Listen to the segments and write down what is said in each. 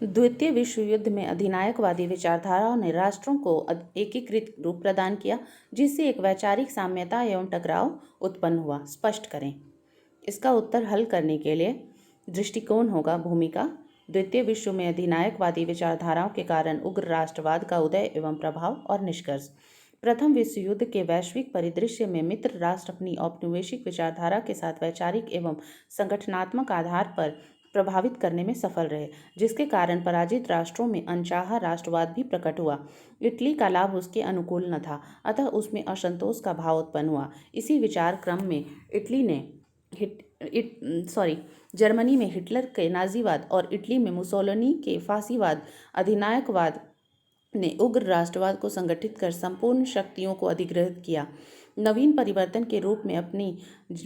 द्वितीय विश्व युद्ध में अधिनायकवादी विचारधाराओं ने राष्ट्रों को एकीकृत रूप प्रदान किया, जिससे एक वैचारिक साम्यता एवं टकराव उत्पन्न हुआ। स्पष्ट करें। इसका उत्तर हल करने के लिए दृष्टिकोण होगा भूमिका। द्वितीय विश्व में अधिनायकवादी विचारधाराओं के कारण उग्र राष्ट्रवाद का उदय एवं प्रभाव और निष्कर्ष। प्रथम विश्व युद्ध के वैश्विक परिदृश्य में मित्र राष्ट्र अपनी औपनिवेशिक विचारधारा के साथ वैचारिक एवं संगठनात्मक आधार पर प्रभावित करने में सफल रहे, जिसके कारण पराजित राष्ट्रों में अनचाहा राष्ट्रवाद भी प्रकट हुआ। इटली का लाभ उसके अनुकूल न था, अतः उसमें असंतोष का भाव उत्पन्न हुआ। इसी विचार क्रम में जर्मनी में हिटलर के नाजीवाद और इटली में मुसोलिनी के फासीवाद अधिनायकवाद ने उग्र राष्ट्रवाद को संगठित कर संपूर्ण शक्तियों को अधिग्रहित किया। नवीन परिवर्तन के रूप में अपनी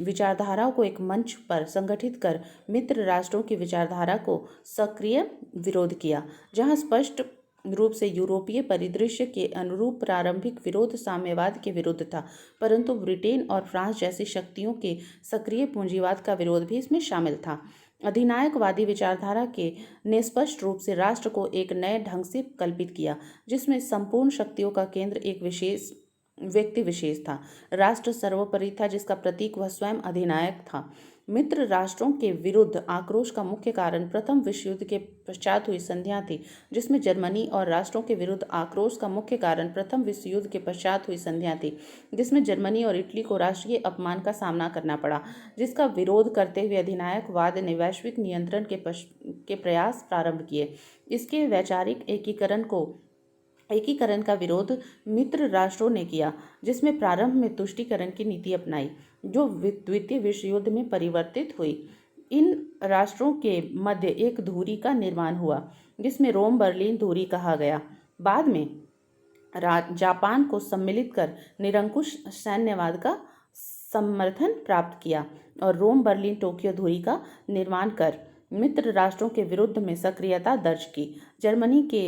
विचारधाराओं को एक मंच पर संगठित कर मित्र राष्ट्रों की विचारधारा को सक्रिय विरोध किया, जहां स्पष्ट रूप से यूरोपीय परिदृश्य के अनुरूप प्रारंभिक विरोध साम्यवाद के विरुद्ध था, परंतु ब्रिटेन और फ्रांस जैसी शक्तियों के सक्रिय पूंजीवाद का विरोध भी इसमें शामिल था। अधिनायकवादी विचारधारा ने स्पष्ट रूप से राष्ट्र को एक नए ढंग से कल्पित किया, जिसमें संपूर्ण शक्तियों का केंद्र एक विशेष व्यक्ति विशेष था। राष्ट्र सर्वोपरि था, जिसका प्रतीक वह स्वयं अधिनायक था। मित्र राष्ट्रों के विरुद्ध आक्रोश का मुख्य कारण प्रथम विश्व युद्ध के पश्चात हुई संधियां थी, जिसमें जर्मनी और राष्ट्रों के विरुद्ध आक्रोश का मुख्य कारण प्रथम विश्व युद्ध के पश्चात हुई संधियां थी, जिसमें जर्मनी और इटली को राष्ट्रीय अपमान का सामना करना पड़ा, जिसका विरोध करते हुए अधिनायकवाद ने वैश्विक नियंत्रण के प्रयास प्रारंभ किए। इसके वैचारिक एकीकरण का विरोध मित्र राष्ट्रों ने किया, जिसमें प्रारंभ में तुष्टीकरण की नीति अपनाई, जो द्वितीय विश्व युद्ध में परिवर्तित हुई। इन राष्ट्रों के मध्य एक धुरी का निर्माण हुआ, जिसमें रोम बर्लिन धुरी कहा गया। बाद में जापान को सम्मिलित कर निरंकुश सैन्यवाद का समर्थन प्राप्त किया और रोम बर्लिन टोक्यो धुरी का निर्माण कर मित्र राष्ट्रों के विरुद्ध में सक्रियता दर्ज की। जर्मनी के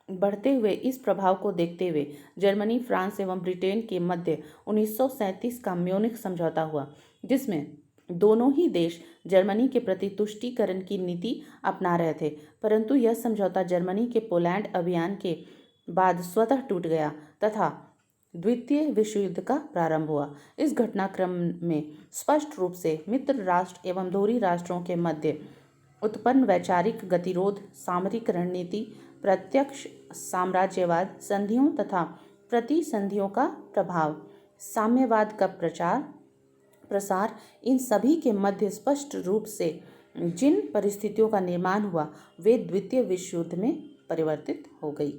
बढ़ते हुए इस प्रभाव को देखते हुए जर्मनी, फ्रांस एवं ब्रिटेन के मध्य 1937 का म्यूनिख समझौता हुआ, जिसमें दोनों ही देश जर्मनी के प्रति तुष्टीकरण की नीति अपना रहे थे, परंतु यह समझौता जर्मनी के पोलैंड अभियान के बाद स्वतः टूट गया तथा द्वितीय विश्व युद्ध का प्रारंभ हुआ। इस घटनाक्रम में स्पष्ट रूप से मित्र राष्ट्र एवं धुरी राष्ट्रों के मध्य उत्पन्न वैचारिक गतिरोध, सामरिक रणनीति, प्रत्यक्ष साम्राज्यवाद, संधियों तथा प्रतिसंधियों का प्रभाव, साम्यवाद का प्रसार, इन सभी के मध्य स्पष्ट रूप से जिन परिस्थितियों का निर्माण हुआ वे द्वितीय विश्व युद्ध में परिवर्तित हो गई।